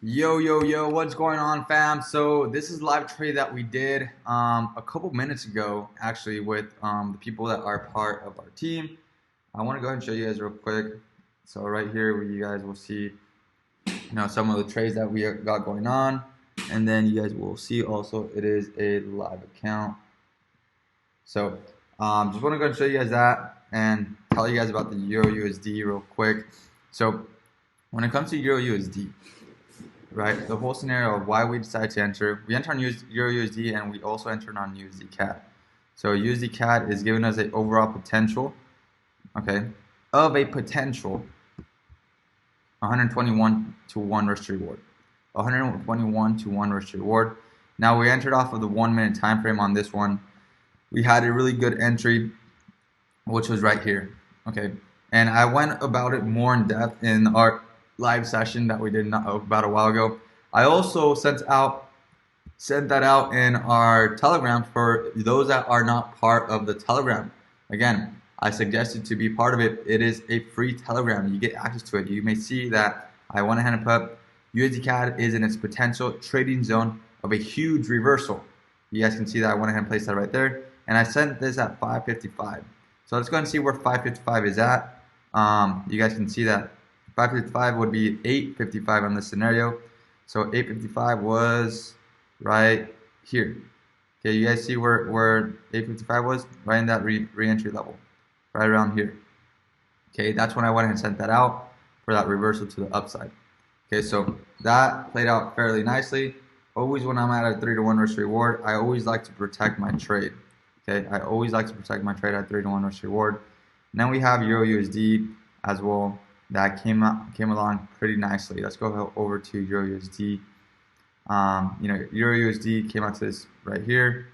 Yo, what's going on, fam? So this is live trade that we did a couple minutes ago, actually, with the people that are part of our team. I want to go ahead and show you guys real quick. So right here, where you guys will see, some of the trades that we got going on, and then you guys will see also it is a live account. So just want to go and show you guys that and tell you guys about the Euro USD real quick. So when it comes to Euro USD, right? The whole scenario of why we decided to enter. We entered on Euro USD and we also entered on USD CAD. So USD CAD is giving us an overall potential, okay, of a potential 121 to 1 risk reward. 121 to 1 risk reward. Now we entered off of the 1 minute time frame on this one. We had a really good entry, which was right here, okay? And I went about it more in depth in our live session that we did about a while ago. I also sent that out in our Telegram for those that are not part of the Telegram. Again, I suggested to be part of it. It is a free Telegram. You get access to it. You may see that I went ahead and put USD CAD is in its potential trading zone of a huge reversal. You guys can see that I went ahead and placed that right there. And I sent this at 555. So let's go and see where 555 is at. You guys can see that 555 would be 855 on this scenario. So 855 was right here. Okay, you guys see where 855 was? Right in that re-entry level. Right around here. Okay, that's when I went ahead and sent that out for that reversal to the upside. Okay, so that played out fairly nicely. Always when I'm at a 3-to-1 risk reward, I always like to protect my trade. Okay, I always like to protect my trade at 3-to-1 risk reward. And then we have Euro USD as well. That came along pretty nicely. Let's go over to Euro USD. Euro USD came out to this right here.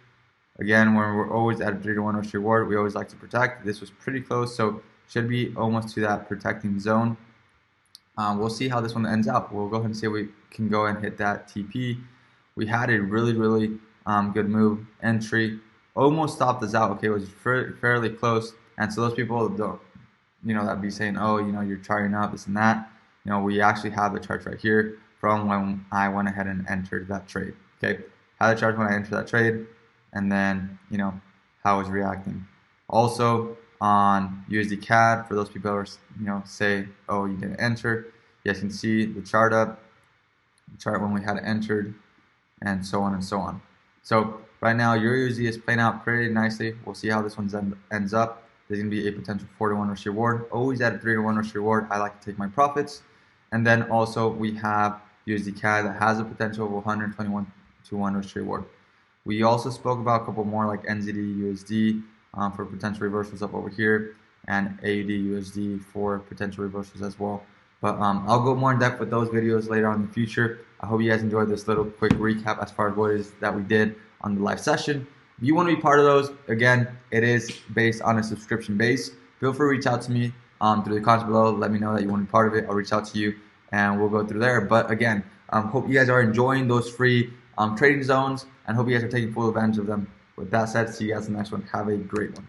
Again, when we're always at a 3-to-1 risk reward, we always like to protect. This was pretty close, so should be almost to that protecting zone. We'll see how this one ends up. We'll go ahead and see if we can go and hit that TP. We had a really good move entry. Almost stopped us out. Okay, it was fairly close. And so those people don't, that be saying, oh, you're charting up this and that. We actually have the charts right here from when I went ahead and entered that trade. Okay, had the charts when I entered that trade, and then how I was reacting. Also on USD CAD, for those people who are, say, oh, you didn't enter, you guys can see the chart the chart when we had it entered, and so on and so on. So right now, Euro USD is playing out pretty nicely. We'll see how this one ends up. There's going to be a potential 4-to-1 risk reward. Always at a 3-to-1 risk reward. I like to take my profits. And then also we have USD CAD that has a potential of 121 to 1 risk reward. We also spoke about a couple more like NZD USD for potential reversals up over here, and AUD USD for potential reversals as well. But I'll go more in depth with those videos later on in the future. I hope you guys enjoyed this little quick recap as far as what it is that we did on the live session. If you want to be part of those, again, it is based on a subscription base. Feel free to reach out to me through the comments below. Let me know that you want to be part of it. I'll reach out to you and we'll go through there. But again, hope you guys are enjoying those free trading zones and hope you guys are taking full advantage of them. With that said, see you guys in the next one. Have a great one.